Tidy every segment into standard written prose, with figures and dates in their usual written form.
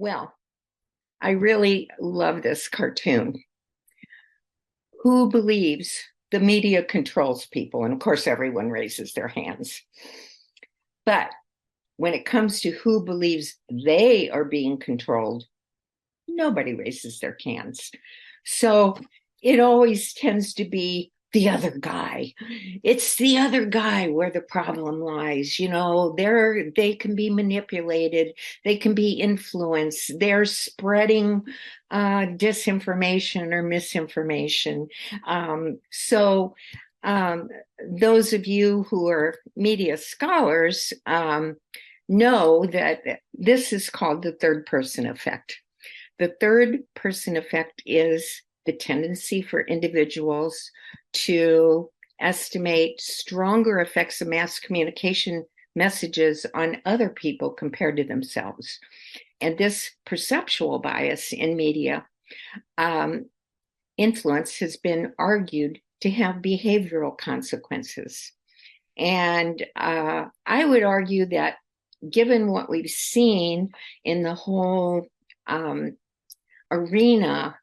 Well, I really love this cartoon. Who believes the media controls people? And of course, everyone raises their hands. But when it comes to who believes they are being controlled, nobody raises their hands. So it always tends to be the other guy. It's the other guy where the problem lies. They can be manipulated, they can be influenced, they're spreading disinformation or misinformation. So those of you who are media scholars know that this is called the third person effect. The third person effect is the tendency for individuals to estimate stronger effects of mass communication messages on other people compared to themselves. And this perceptual bias in media influence has been argued to have behavioral consequences. And I would argue that given what we've seen in the whole arena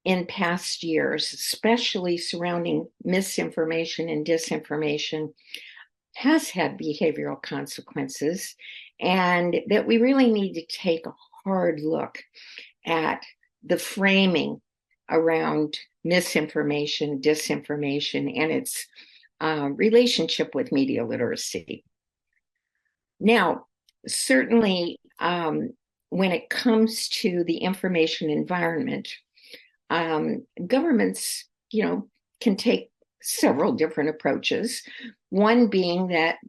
in past years, especially surrounding misinformation and disinformation, has had behavioral consequences, and that we really need to take a hard look at the framing around misinformation, disinformation, and its relationship with media literacy. Now, certainly, when it comes to the information environment, governments, can take several different approaches. One being that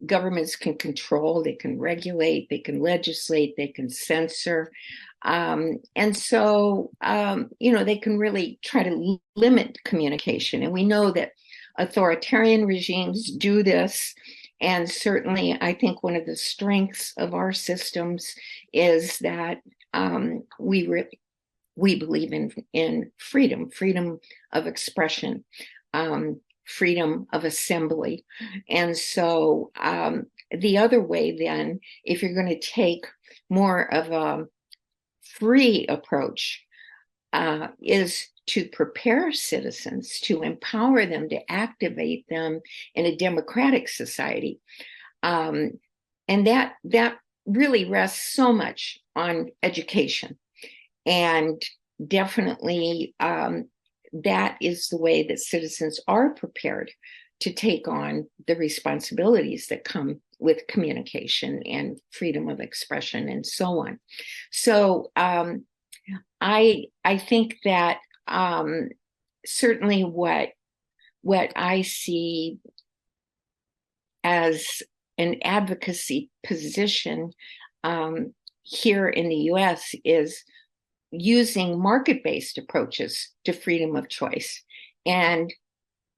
governments can control, they can regulate, they can legislate, they can censor. And so, they can really try to limit communication. And we know that authoritarian regimes do this. And certainly, I think one of the strengths of our systems is that we believe in freedom of expression, freedom of assembly. And so the other way then, if you're going to take more of a free approach, is to prepare citizens, to empower them, to activate them in a democratic society. And that really rests so much on education. And definitely that is the way that citizens are prepared to take on the responsibilities that come with communication and freedom of expression and so on. So I think that certainly what I see as an advocacy position here in the US is using market-based approaches to freedom of choice and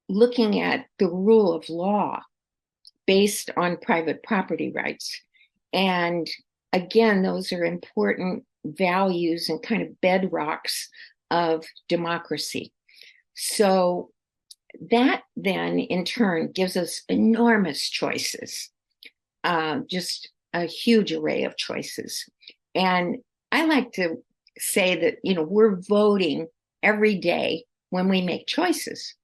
looking at the rule of law based on private property rights. And again, those are important values and kind of bedrocks of democracy. So that then in turn gives us enormous choices, just a huge array of choices. And I like to say that, we're voting every day when we make choices,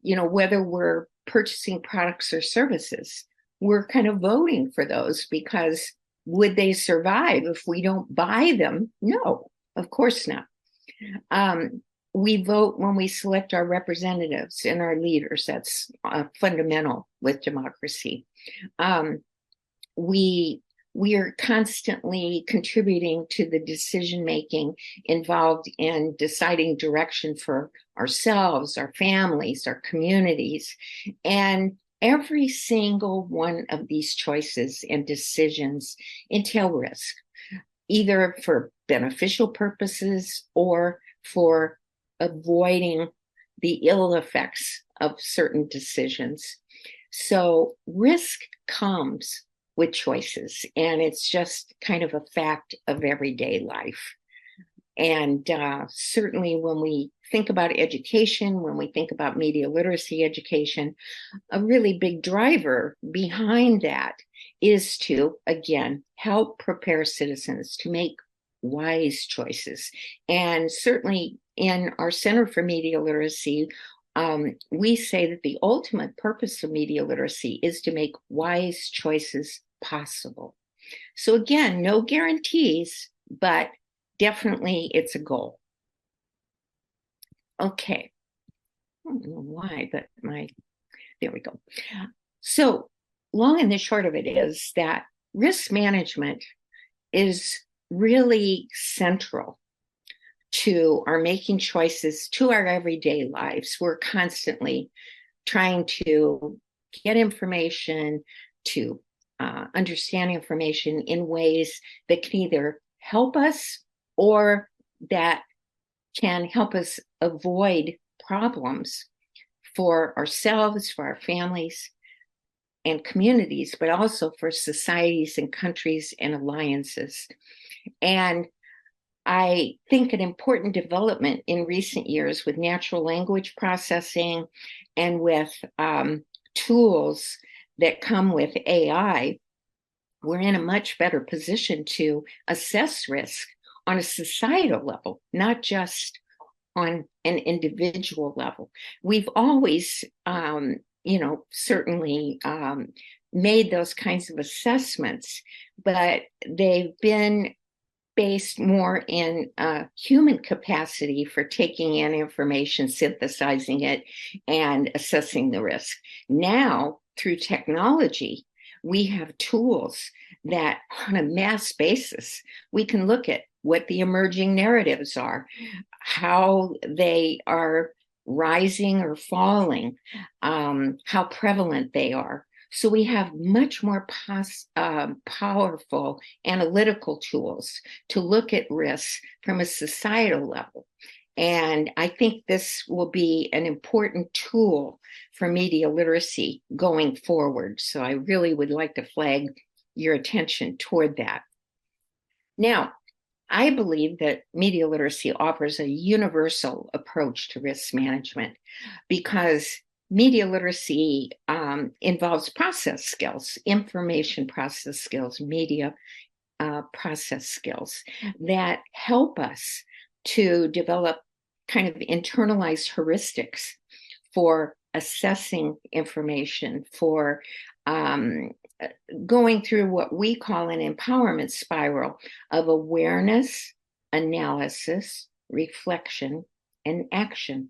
whether we're purchasing products or services, we're kind of voting for those because would they survive if we don't buy them? No, of course not. We vote when we select our representatives and our leaders. That's fundamental with democracy. We are constantly contributing to the decision-making involved in deciding direction for ourselves, our families, our communities. And every single one of these choices and decisions entail risk, either for beneficial purposes or for avoiding the ill effects of certain decisions. So risk comes with choices, and it's just kind of a fact of everyday life. And certainly when we think about education, when we think about media literacy education, a really big driver behind that is to, again, help prepare citizens to make wise choices. And certainly in our Center for Media Literacy, we say that the ultimate purpose of media literacy is to make wise choices possible. So again, no guarantees, but definitely it's a goal. Okay. I don't know why, but there we go. So long and the short of it is that risk management is really central to our making choices, to our everyday lives. We're constantly trying to get information, to understand information in ways that can either help us or that can help us avoid problems for ourselves, for our families and communities, but also for societies and countries and alliances. And I think an important development in recent years with natural language processing and with tools that come with AI, we're in a much better position to assess risk on a societal level, not just on an individual level. We've always, certainly made those kinds of assessments, but they've been based more in human capacity for taking in information, synthesizing it, and assessing the risk. Now, through technology, we have tools that on a mass basis, we can look at what the emerging narratives are, how they are rising or falling, how prevalent they are. So we have much more powerful analytical tools to look at risks from a societal level. And I think this will be an important tool for media literacy going forward. So I really would like to flag your attention toward that. Now, I believe that media literacy offers a universal approach to risk management because media literacy involves process skills, information process skills, media process skills that help us to develop kind of internalized heuristics for assessing information, for going through what we call an empowerment spiral of awareness, analysis, reflection, and action.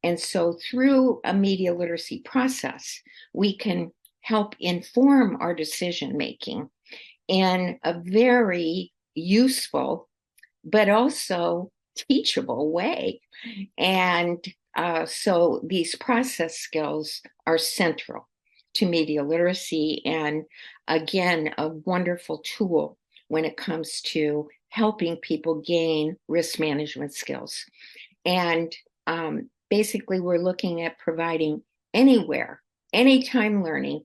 And so through a media literacy process, we can help inform our decision making in a very useful, but also teachable way. And so these process skills are central to media literacy, and again, a wonderful tool when it comes to helping people gain risk management skills. And basically, we're looking at providing anywhere, anytime learning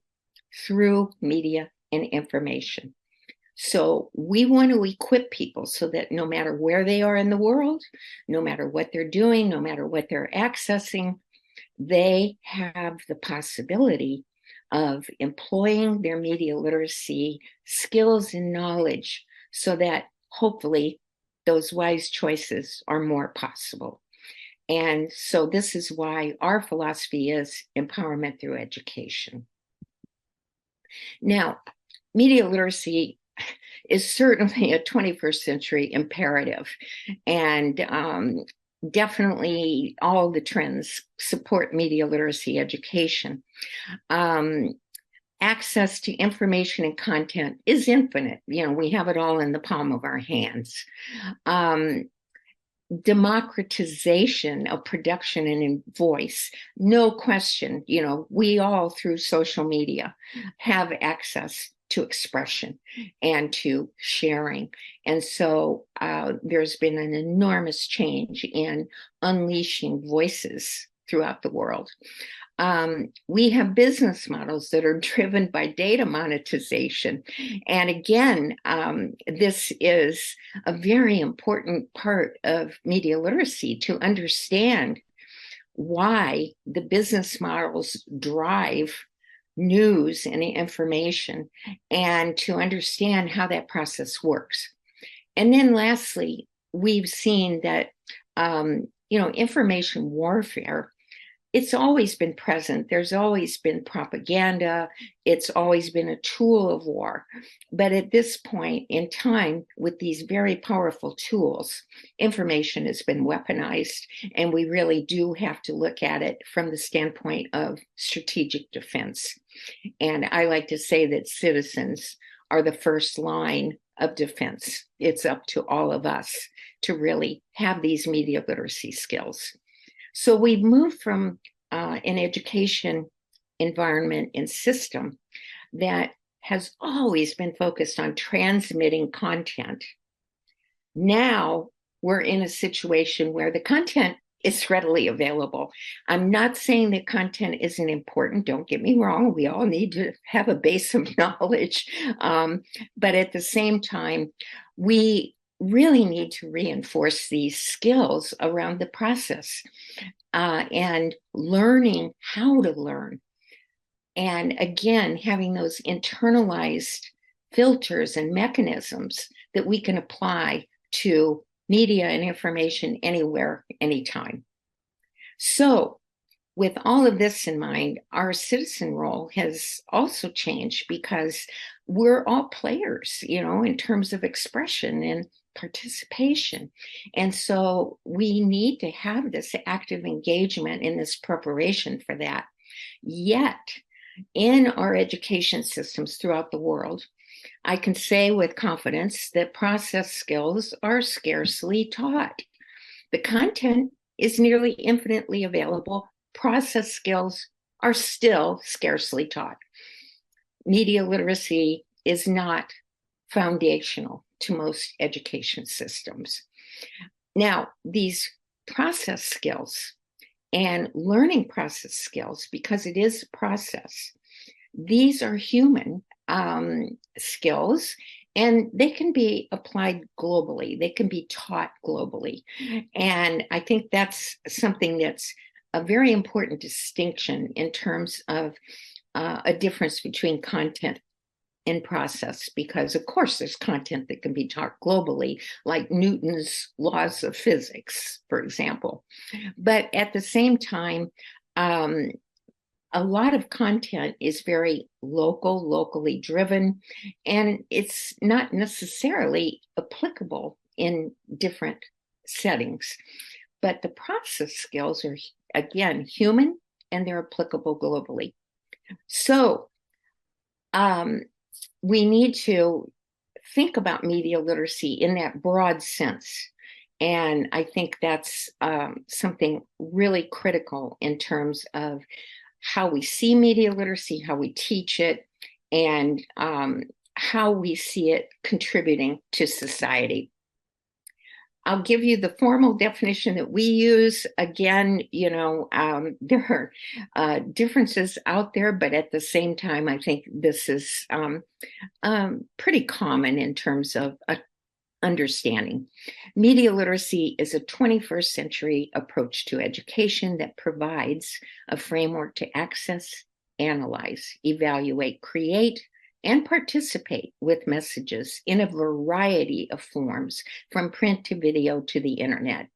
through media and information. So we want to equip people so that no matter where they are in the world, no matter what they're doing, no matter what they're accessing, they have the possibility of employing their media literacy skills and knowledge so that hopefully those wise choices are more possible. And so this is why our philosophy is empowerment through education. Now, media literacy is certainly a 21st century imperative, and definitely all the trends support media literacy education. Access to information and content is infinite. We have it all in the palm of our hands. Democratization of production and in voice, no question. We all through social media have access to expression and to sharing. And so there's been an enormous change in unleashing voices throughout the world. We have business models that are driven by data monetization. And again, this is a very important part of media literacy to understand why the business models drive news and information, and to understand how that process works. And then lastly, we've seen that, information warfare, it's always been present. There's always been propaganda. It's always been a tool of war. But at this point in time, with these very powerful tools, information has been weaponized. And we really do have to look at it from the standpoint of strategic defense. And I like to say that citizens are the first line of defense. It's up to all of us to really have these media literacy skills. So we've moved from an education environment and system that has always been focused on transmitting content. Now we're in a situation where the content is readily available. I'm not saying that content isn't important. Don't get me wrong. We all need to have a base of knowledge. But at the same time, we really need to reinforce these skills around the process and learning how to learn. And again, having those internalized filters and mechanisms that we can apply to media and information anywhere, anytime. So, with all of this in mind, our citizen role has also changed because we're all players, in terms of expression and participation. And so we need to have this active engagement in this preparation for that. Yet, in our education systems throughout the world, I can say with confidence that process skills are scarcely taught. The content is nearly infinitely available. Process skills are still scarcely taught. Media literacy is not foundational to most education systems. Now, these process skills and learning process skills, because it is a process, these are human skills, and they can be applied globally. They can be taught globally. And I think that's something that's a very important distinction in terms of a difference between content and process, because of course there's content that can be taught globally, like Newton's laws of physics, for example. But at the same time, a lot of content is very locally driven, and it's not necessarily applicable in different settings. But the process skills are, again, human, and they're applicable globally. So we need to think about media literacy in that broad sense. And I think that's something really critical in terms of how we see media literacy, how we teach it, and how we see it contributing to society. I'll give you the formal definition that we use. Again, there are differences out there, but at the same time, I think this is pretty common in terms of understanding. Media literacy is a 21st century approach to education that provides a framework to access, analyze, evaluate, create, and participate with messages in a variety of forms, from print to video to the internet.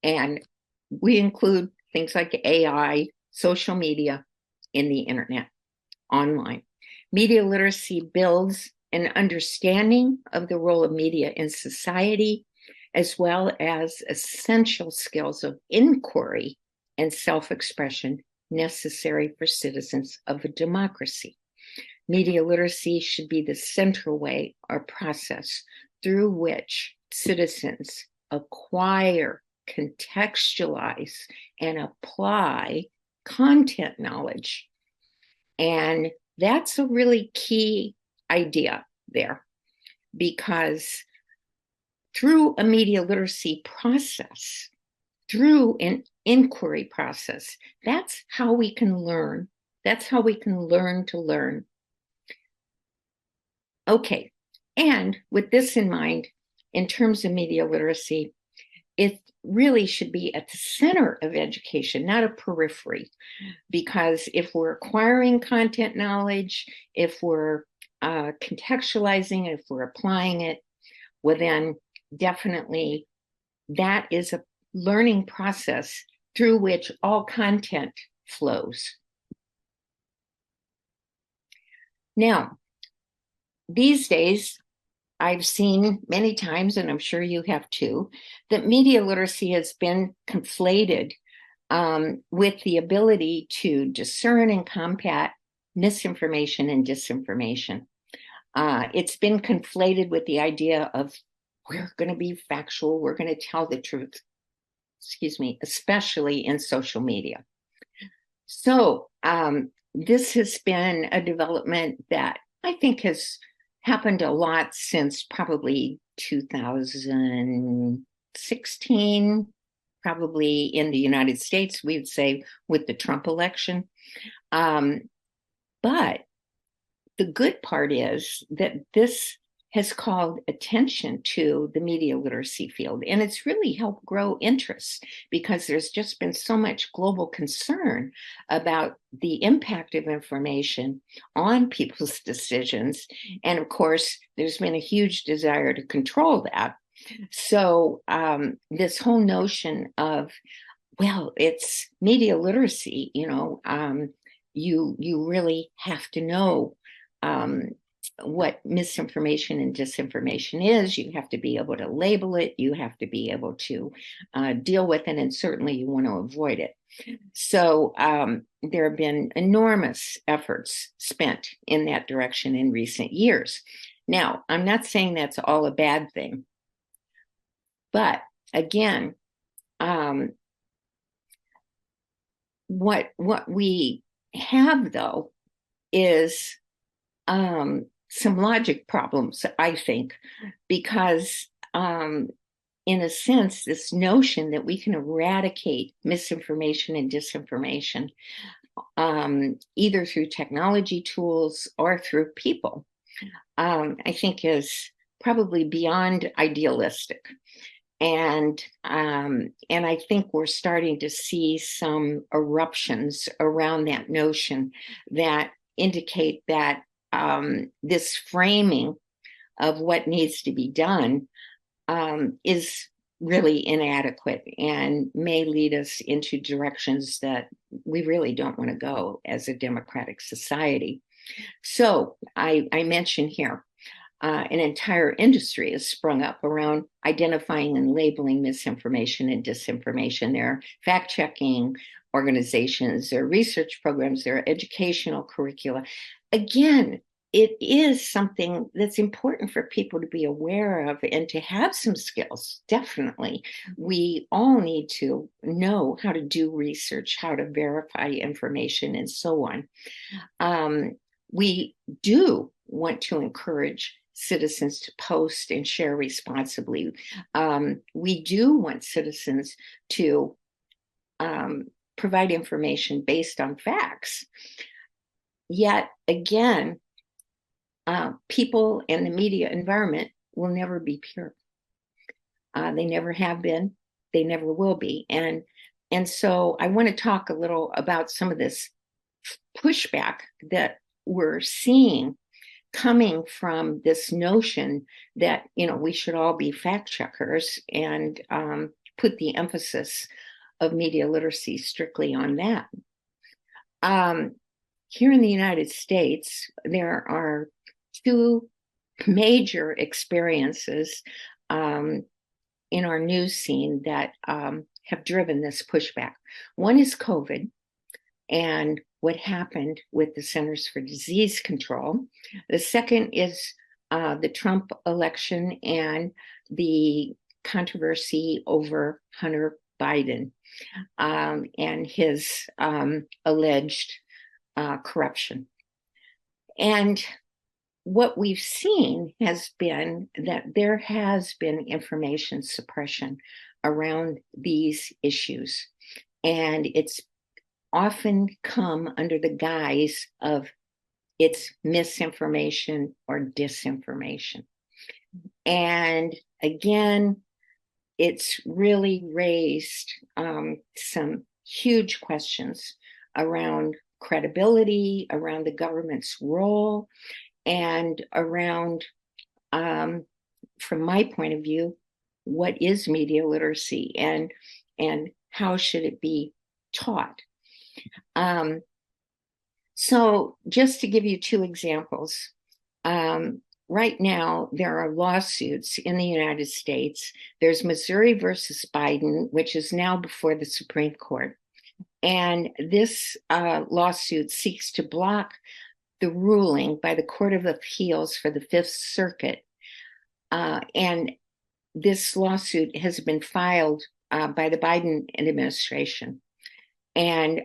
And we include things like AI, social media, in the internet, online. Media literacy builds an understanding of the role of media in society, as well as essential skills of inquiry and self-expression necessary for citizens of a democracy. Media literacy should be the central way or process through which citizens acquire, contextualize, and apply content knowledge. And that's a really key idea there, because through a media literacy process, through an inquiry process, that's how we can learn. That's how we can learn to learn. Okay, and with this in mind, in terms of media literacy, it really should be at the center of education, not a periphery, because if we're acquiring content knowledge, if we're contextualizing, if we're applying it, well, then definitely that is a learning process through which all content flows. Now, these days, I've seen many times, and I'm sure you have too, that media literacy has been conflated with the ability to discern and combat misinformation and disinformation. It's been conflated with the idea of we're going to be factual, we're going to tell the truth, especially in social media. So this has been a development that I think has happened a lot since probably 2016, probably in the United States, we'd say with the Trump election. But the good part is that this has called attention to the media literacy field, and it's really helped grow interest because there's just been so much global concern about the impact of information on people's decisions. And of course, there's been a huge desire to control that. So this whole notion of, well, it's media literacy, you really have to know what misinformation and disinformation is. You have to be able to label it. You have to be able to deal with it, and certainly you want to avoid it. So there have been enormous efforts spent in that direction in recent years. Now, I'm not saying that's all a bad thing, but again, what we have though is some logic problems, I think, because in a sense, this notion that we can eradicate misinformation and disinformation either through technology tools or through people, I think is probably beyond idealistic. And I think we're starting to see some eruptions around that notion that indicate that this framing of what needs to be done is really inadequate and may lead us into directions that we really don't want to go as a democratic society. So I mentioned here an entire industry has sprung up around identifying and labeling misinformation and disinformation. There are fact-checking organizations, there are research programs, there are educational curricula. Again, it is something that's important for people to be aware of and to have some skills, definitely. We all need to know how to do research, how to verify information, and so on. We do want to encourage citizens to post and share responsibly. We do want citizens to provide information based on facts. Yet again, people and the media environment will never be pure. They never have been, they never will be. And so I want to talk a little about some of this pushback that we're seeing coming from this notion that, we should all be fact checkers and put the emphasis of media literacy strictly on that. Here in the United States, there are two major experiences in our news scene that have driven this pushback. One is COVID and what happened with the Centers for Disease Control. The second is the Trump election and the controversy over Hunter Biden and his alleged corruption. And what we've seen has been that there has been information suppression around these issues. And it's often come under the guise of it's misinformation or disinformation. And again, it's really raised some huge questions around credibility, around the government's role, and around from my point of view, what is media literacy and how should it be taught? So just to give you two examples, right now there are lawsuits in the United States. There's Missouri versus Biden, which is now before the Supreme Court. And this lawsuit seeks to block the ruling by the Court of Appeals for the Fifth Circuit. And this lawsuit has been filed by the Biden administration. And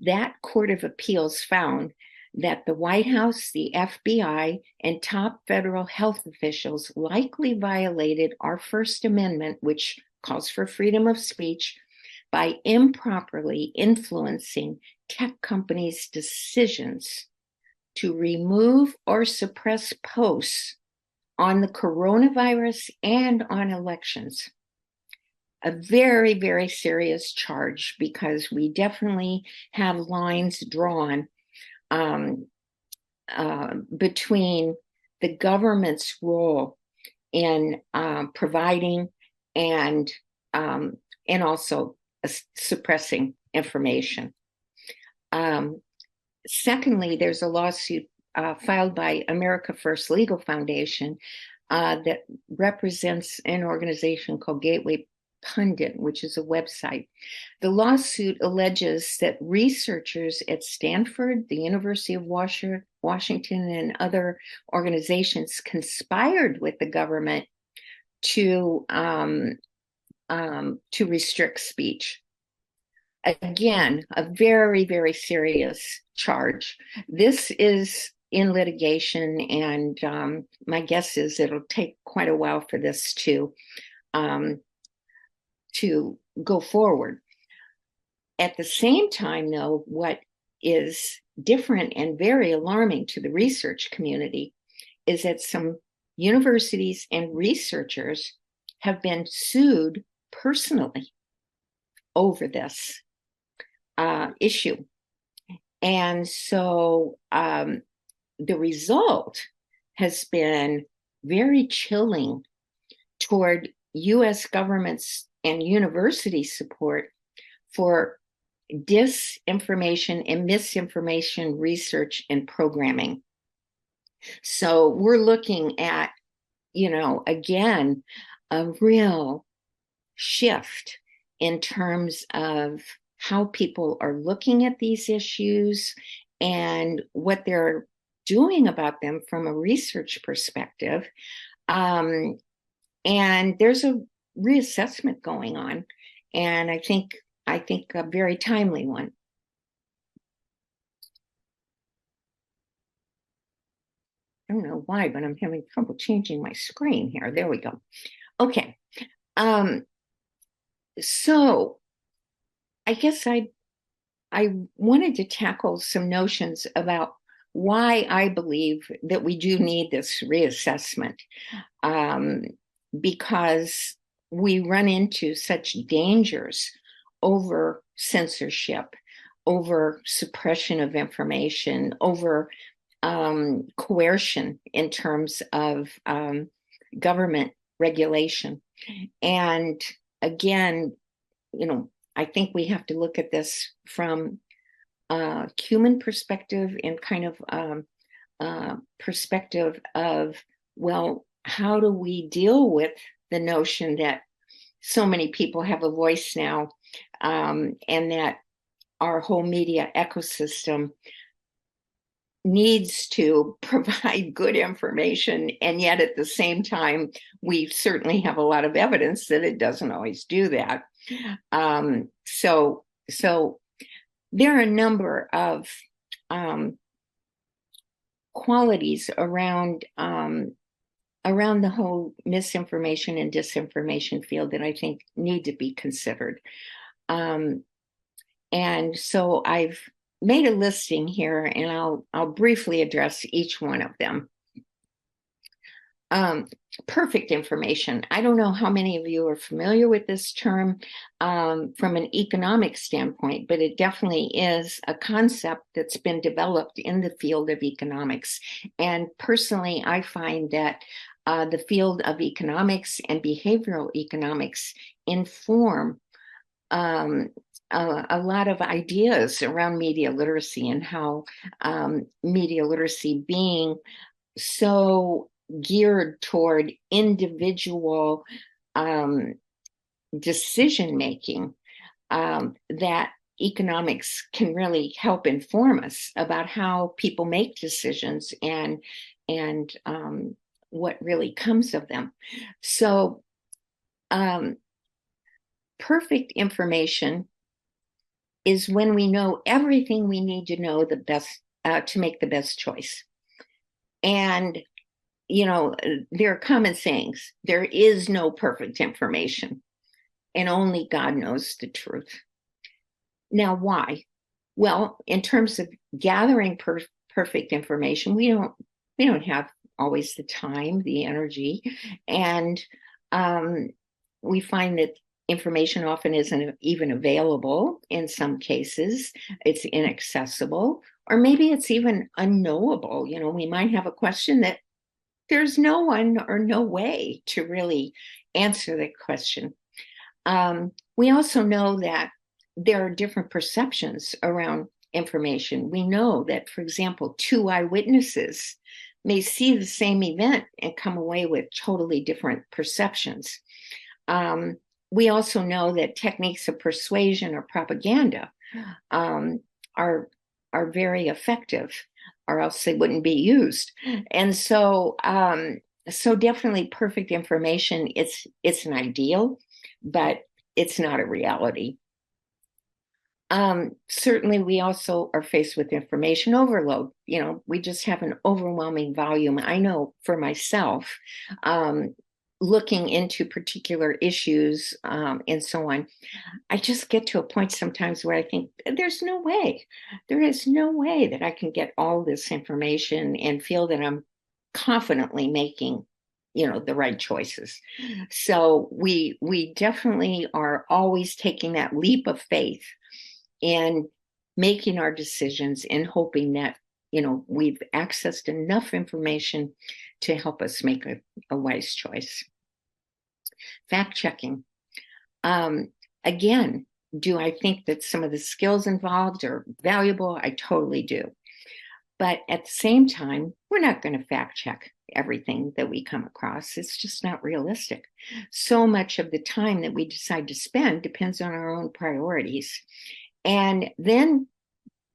that Court of Appeals found that the White House, the FBI, and top federal health officials likely violated our First Amendment, which calls for freedom of speech, by improperly influencing tech companies' decisions to remove or suppress posts on the coronavirus and on elections. A very, very serious charge, because we definitely have lines drawn between the government's role in providing and also suppressing information. Secondly, there's a lawsuit filed by America First Legal Foundation that represents an organization called Gateway Pundit, which is a website. The lawsuit alleges that researchers at Stanford, the University of Washington, and other organizations conspired with the government to restrict speech. Again, a very, very serious charge. This is in litigation, and my guess is it'll take quite a while for this to go forward. At the same time, though, what is different and very alarming to the research community is that some universities and researchers have been sued personally over this issue. And so the result has been very chilling toward US governments and university support for disinformation and misinformation research and programming. So we're looking at, again, a real shift in terms of how people are looking at these issues and what they're doing about them from a research perspective. And there's a reassessment going on, and I think a very timely one. I don't know why, but I'm having trouble changing my screen here. There we go. Okay. So I guess I wanted to tackle some notions about why I believe that we do need this reassessment, because we run into such dangers over censorship, over suppression of information, over coercion in terms of government regulation. And again, I think we have to look at this from a human perspective and kind of perspective of, well, how do we deal with the notion that so many people have a voice now, and that our whole media ecosystem needs to provide good information, and yet at the same time, we certainly have a lot of evidence that it doesn't always do that. So there are a number of qualities around the whole misinformation and disinformation field that I think need to be considered. And so I've made a listing here, and I'll briefly address each one of them. Perfect information. I don't know how many of you are familiar with this term from an economic standpoint, but it definitely is a concept that's been developed in the field of economics. And personally, I find that the field of economics and behavioral economics inform a lot of ideas around media literacy, and how media literacy being so geared toward individual decision making, that economics can really help inform us about how people make decisions and what really comes of them. So perfect information is when we know everything we need to know the best to make the best choice. And there are common sayings: there is no perfect information, and only God knows the truth. Now, why? Well, in terms of gathering perfect information, we don't have always the time, the energy, and we find that information often isn't even available. In some cases, it's inaccessible, or maybe it's even unknowable. We might have a question that there's no one or no way to really answer that question. We also know that there are different perceptions around information. We know that, for example, two eyewitnesses may see the same event and come away with totally different perceptions. We also know that techniques of persuasion or propaganda are very effective, or else they wouldn't be used. And so definitely perfect information, it's an ideal, but it's not a reality. Certainly, we also are faced with information overload. We just have an overwhelming volume. I know for myself, looking into particular issues and so on, I just get to a point sometimes where I think there is no way that I can get all this information and feel that I'm confidently making the right choices. So we definitely are always taking that leap of faith and making our decisions and hoping that we've accessed enough information to help us make a wise choice. Fact checking. Again, do I think that some of the skills involved are valuable? I totally do. But at the same time, we're not going to fact check everything that we come across. It's just not realistic. So much of the time that we decide to spend depends on our own priorities. And then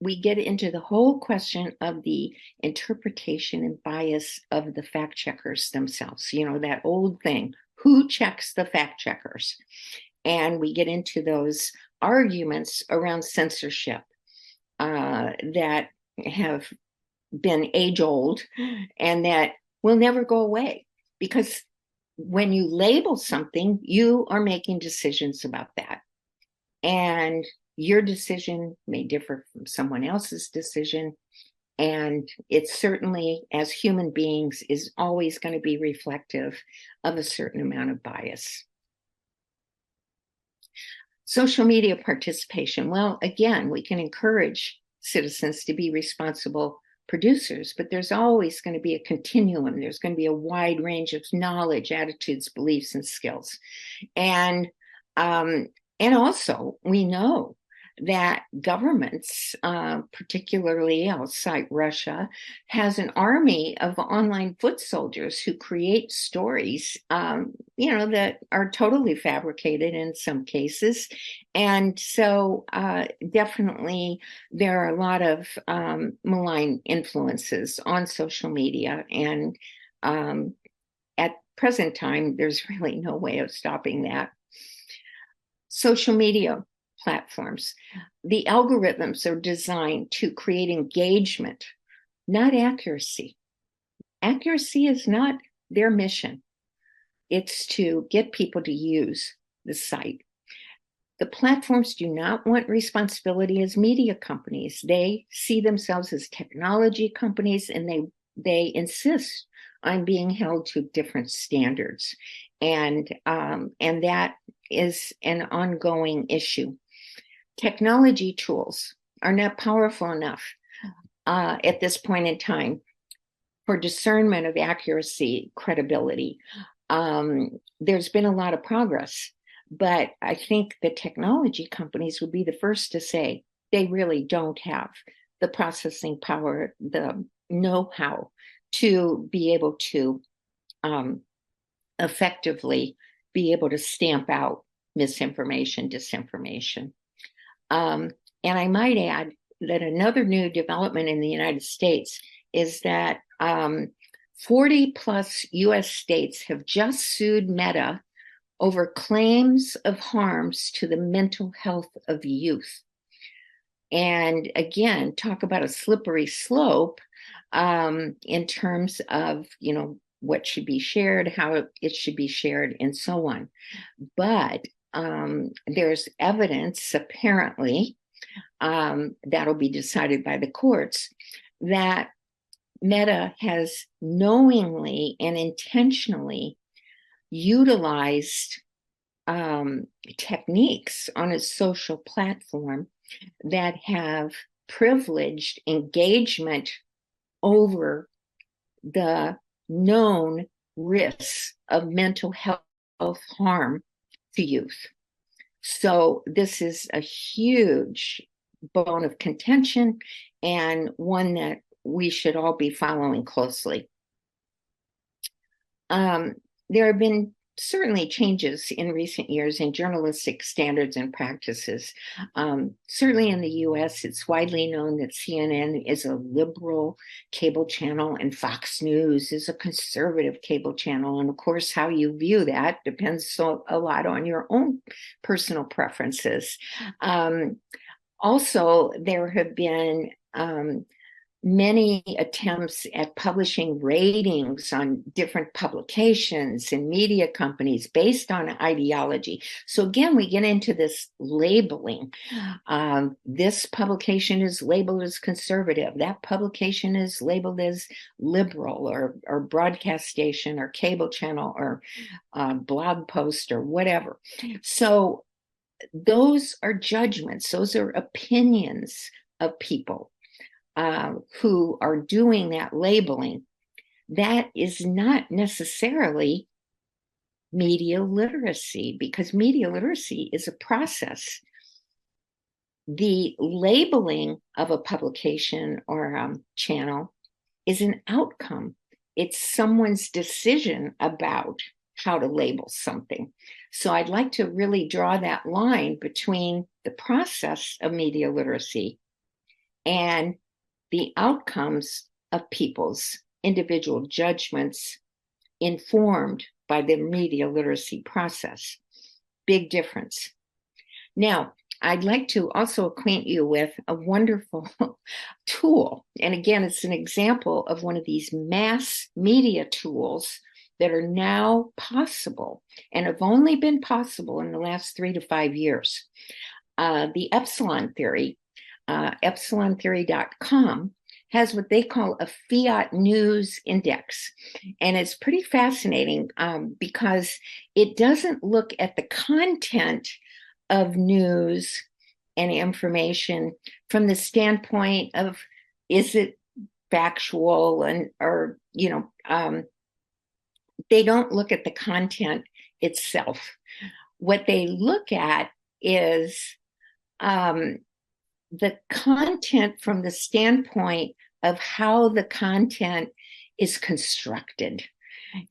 we get into the whole question of the interpretation and bias of the fact checkers themselves. That old thing, who checks the fact checkers? And we get into those arguments around censorship that have been age old and that will never go away, because when you label something, you are making decisions about that. And your decision may differ from someone else's decision. And it certainly, as human beings, is always going to be reflective of a certain amount of bias. Social media participation. Well, again, we can encourage citizens to be responsible producers, but there's always going to be a continuum. There's going to be a wide range of knowledge, attitudes, beliefs, and skills. And also, we know that governments, particularly outside Russia, has an army of online foot soldiers who create stories, that are totally fabricated in some cases. And so definitely there are a lot of malign influences on social media. And at present time, there's really no way of stopping that. Social media platforms. The algorithms are designed to create engagement, not accuracy. Accuracy is not their mission. It's to get people to use the site. The platforms do not want responsibility as media companies. They see themselves as technology companies, and they insist on being held to different standards. And that is an ongoing issue. Technology tools are not powerful enough at this point in time for discernment of accuracy, credibility. There's been a lot of progress, but I think the technology companies would be the first to say they really don't have the processing power, the know-how to be able to effectively be able to stamp out misinformation, disinformation. And I might add that another new development in the United States is that 40 plus US states have just sued Meta over claims of harms to the mental health of youth. And again, talk about a slippery slope in terms of, what should be shared, how it should be shared, and so on. But there's evidence, apparently, that'll be decided by the courts, that Meta has knowingly and intentionally utilized techniques on its social platform that have privileged engagement over the known risks of mental health harm to youth. So this is a huge bone of contention, and one that we should all be following closely. There have been certainly changes in recent years in journalistic standards and practices. Certainly in the US, it's widely known that CNN is a liberal cable channel and Fox News is a conservative cable channel. And of course, how you view that depends a lot on your own personal preferences. Also, there have been many attempts at publishing ratings on different publications and media companies based on ideology. So again, we get into this labeling. This publication is labeled as conservative. That publication is labeled as liberal, or broadcast station or cable channel or blog post or whatever. So those are judgments. Those are opinions of people who are doing that labeling. That is not necessarily media literacy, because media literacy is a process. The labeling of a publication or channel is an outcome. It's someone's decision about how to label something. So I'd like to really draw that line between the process of media literacy and the outcomes of people's individual judgments informed by the media literacy process. Big difference. Now, I'd like to also acquaint you with a wonderful tool. And again, it's an example of one of these mass media tools that are now possible and have only been possible in the last 3 to 5 years. The Epsilon Theory, epsilontheory.com, has what they call a fiat news index. And it's pretty fascinating because it doesn't look at the content of news and information from the standpoint of, is it factual, or they don't look at the content itself. What they look at is the content from the standpoint of how the content is constructed.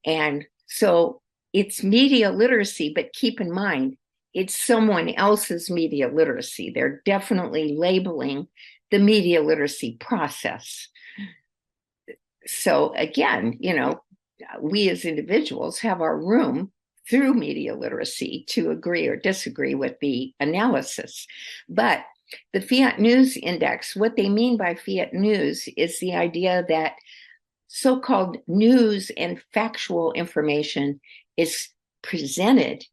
And so it's media literacy, but keep in mind, it's someone else's media literacy. They're definitely labeling the media literacy process. So again, we as individuals have our room through media literacy to agree or disagree with the analysis. But the Fiat News Index, what they mean by Fiat News is the idea that so-called news and factual information is presented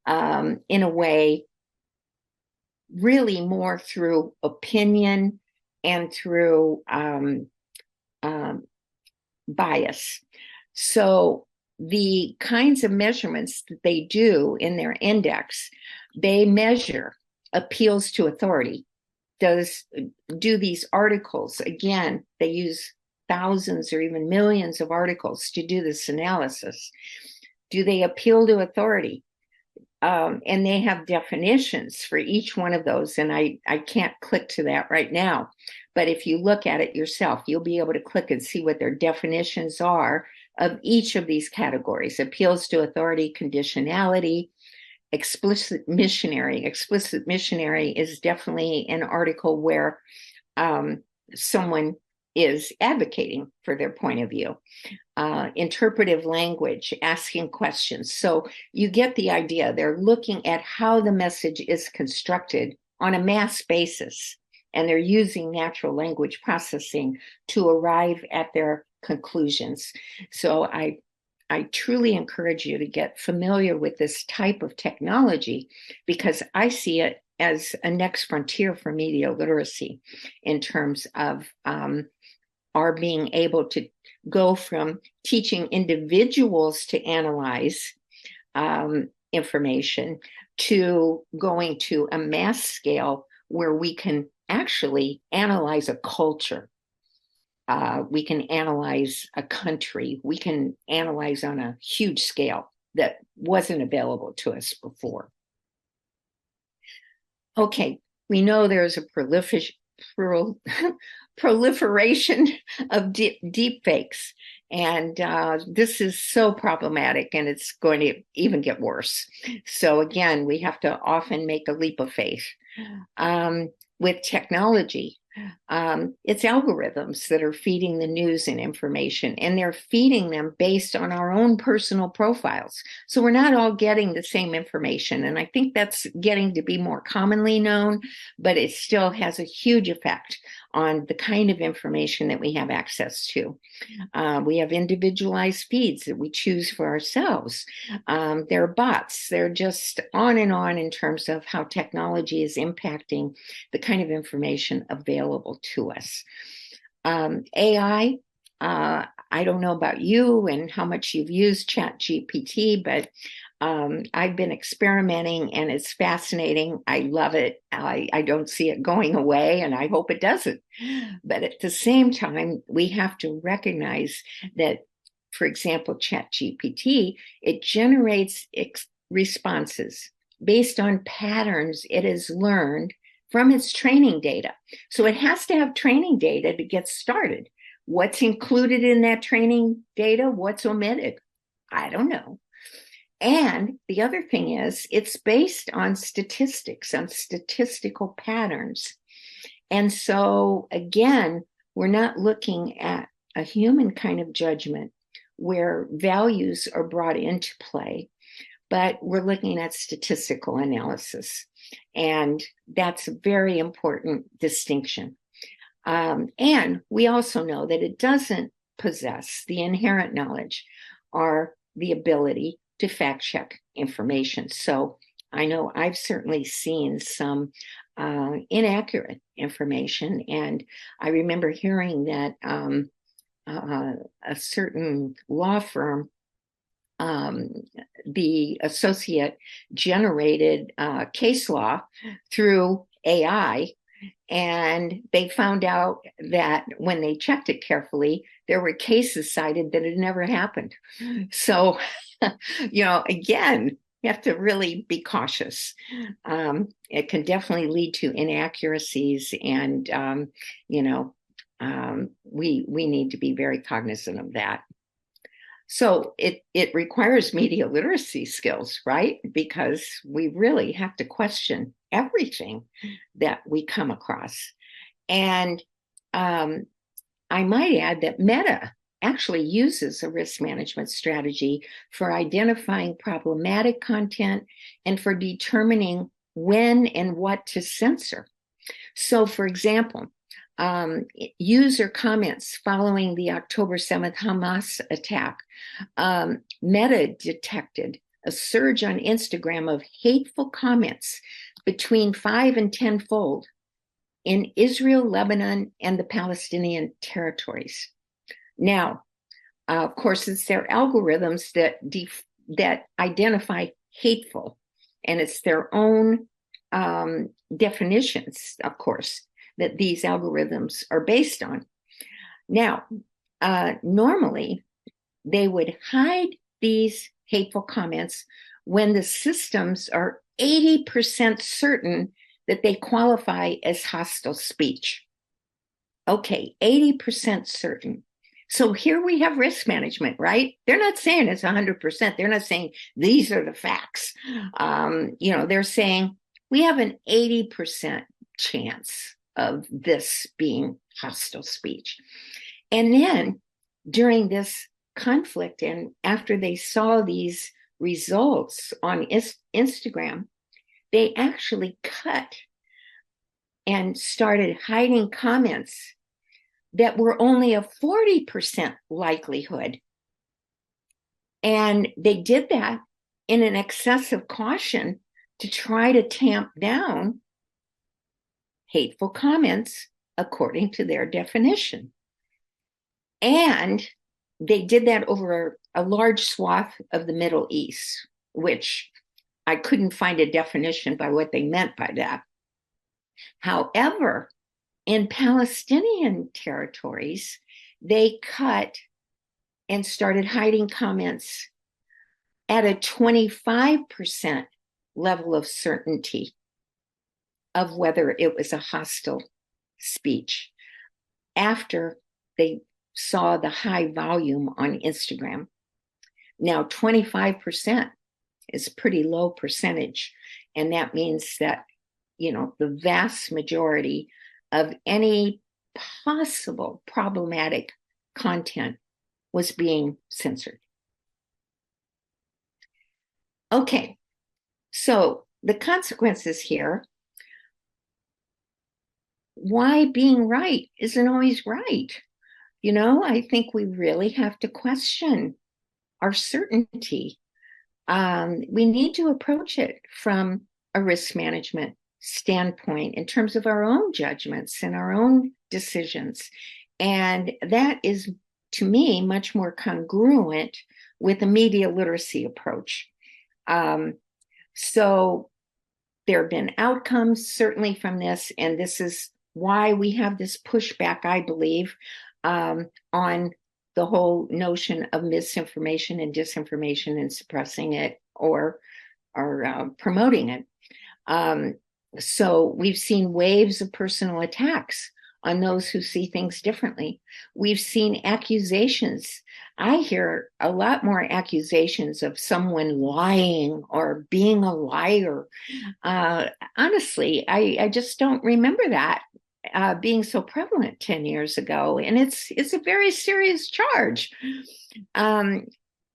in a way really more through opinion and through bias. So the kinds of measurements that they do in their index, they measure appeals to authority. Do these articles, again, they use thousands or even millions of articles to do this analysis. Do they appeal to authority? And they have definitions for each one of those. And I can't click to that right now. But if you look at it yourself, you'll be able to click and see what their definitions are of each of these categories: appeals to authority, conditionality, explicit missionary. Explicit missionary is definitely an article where someone is advocating for their point of view. Interpretive language, asking questions. So you get the idea. They're looking at how the message is constructed on a mass basis, and they're using natural language processing to arrive at their conclusions. So I truly encourage you to get familiar with this type of technology, because I see it as a next frontier for media literacy in terms of our being able to go from teaching individuals to analyze information to going to a mass scale where we can actually analyze a culture. We can analyze a country. We can analyze on a huge scale that wasn't available to us before. Okay, we know there's a proliferation of deep fakes, and this is so problematic, and it's going to even get worse. So again, we have to often make a leap of faith. With technology, it's algorithms that are feeding the news and information, and they're feeding them based on our own personal profiles. So we're not all getting the same information, and I think that's getting to be more commonly known, but it still has a huge effect on the kind of information that we have access to. We have individualized feeds that we choose for ourselves. There are bots. They're just on and on in terms of how technology is impacting the kind of information available to us. AI, I don't know about you and how much you've used ChatGPT, but I've been experimenting, and it's fascinating. I love it. I don't see it going away, and I hope it doesn't. But at the same time, we have to recognize that, for example, ChatGPT, it generates responses based on patterns it has learned from its training data. So it has to have training data to get started. What's included in that training data? What's omitted? I don't know. And the other thing is, it's based on statistics, on statistical patterns. And so, again, we're not looking at a human kind of judgment where values are brought into play, but we're looking at statistical analysis. And that's a very important distinction. And we also know that it doesn't possess the inherent knowledge or the ability to fact check information. So I know I've certainly seen some inaccurate information. And I remember hearing that a certain law firm, the associate, generated case law through AI, and they found out that when they checked it carefully, there were cases cited that had never happened. So, again, you have to really be cautious. It can definitely lead to inaccuracies, and we need to be very cognizant of that. So it requires media literacy skills, right? Because we really have to question everything that we come across. And I might add that Meta actually uses a risk management strategy for identifying problematic content and for determining when and what to censor. So, for example, user comments following the October 7th Hamas attack, Meta detected a surge on Instagram of hateful comments between 5 and 10-fold in Israel, Lebanon, and the Palestinian territories. Now, of course, it's their algorithms that identify hateful, and it's their own definitions, of course, that these algorithms are based on. Now, normally they would hide these hateful comments when the systems are 80% certain that they qualify as hostile speech. Okay, 80% certain. So here we have risk management, right? They're not saying it's 100%. They're not saying these are the facts. They're saying we have an 80% chance of this being hostile speech. And then during this conflict, and after they saw these results on Instagram, they actually cut and started hiding comments that were only a 40% likelihood. And they did that in an excessive caution to try to tamp down hateful comments according to their definition. And they did that over a large swath of the Middle East, which I couldn't find a definition by what they meant by that. However, in Palestinian territories, they cut and started hiding comments at a 25% level of certainty of whether it was a hostile speech after they saw the high volume on Instagram. Now, 25% is a pretty low percentage, and that means that, the vast majority of any possible problematic content was being censored. Okay, so the consequences here, why being right isn't always right. I think we really have to question our certainty. We need to approach it from a risk management standpoint in terms of our own judgments and our own decisions. And that is, to me, much more congruent with a media literacy approach. So there have been outcomes certainly from this, and this is why we have this pushback, I believe, on the whole notion of misinformation and disinformation and suppressing it or promoting it. So we've seen waves of personal attacks on those who see things differently. We've seen accusations. I hear a lot more accusations of someone lying or being a liar. Honestly, I just don't remember that being so prevalent 10 years ago. And it's a very serious charge.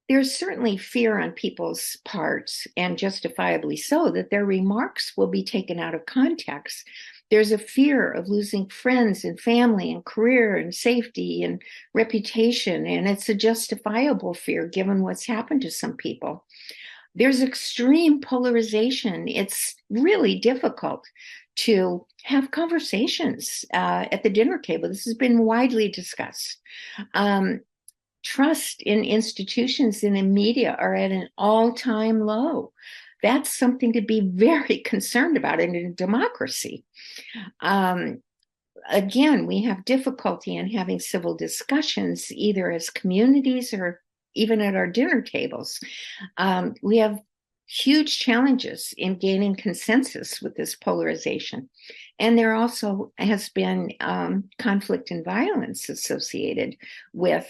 There's certainly fear on people's parts, and justifiably so, that their remarks will be taken out of context. There's a fear of losing friends and family and career and safety and reputation, and it's a justifiable fear given what's happened to some people. There's extreme polarization. It's really difficult to have conversations at the dinner table. This has been widely discussed. Trust in institutions and in media are at an all-time low. That's something to be very concerned about in a democracy. Again, we have difficulty in having civil discussions, either as communities or even at our dinner tables. We have huge challenges in gaining consensus with this polarization. And there also has been conflict and violence associated with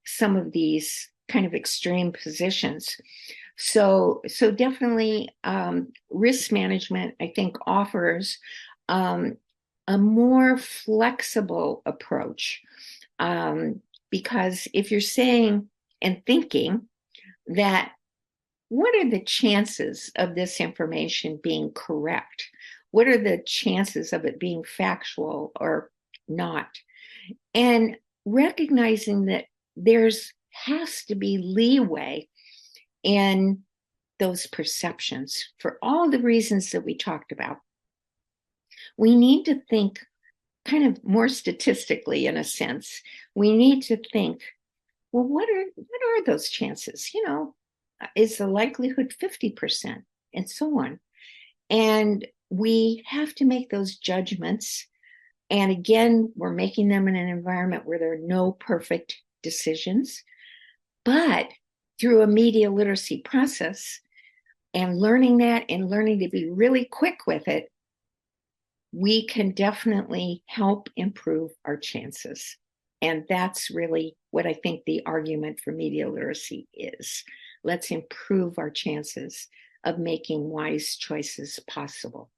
some of these kind of extreme positions. So definitely risk management, I think, offers a more flexible approach. Because if you're saying and thinking that, what are the chances of this information being correct? What are the chances of it being factual or not? And recognizing that has to be leeway in those perceptions for all the reasons that we talked about. We need to think kind of more statistically, in a sense. We need to think, well, what are those chances? Is the likelihood 50% and so on? And we have to make those judgments And again, we're making them in an environment where there are no perfect decisions. But through a media literacy process and learning that and learning to be really quick with it, we can definitely help improve our chances. And that's really what I think the argument for media literacy is. Let's improve our chances of making wise choices possible.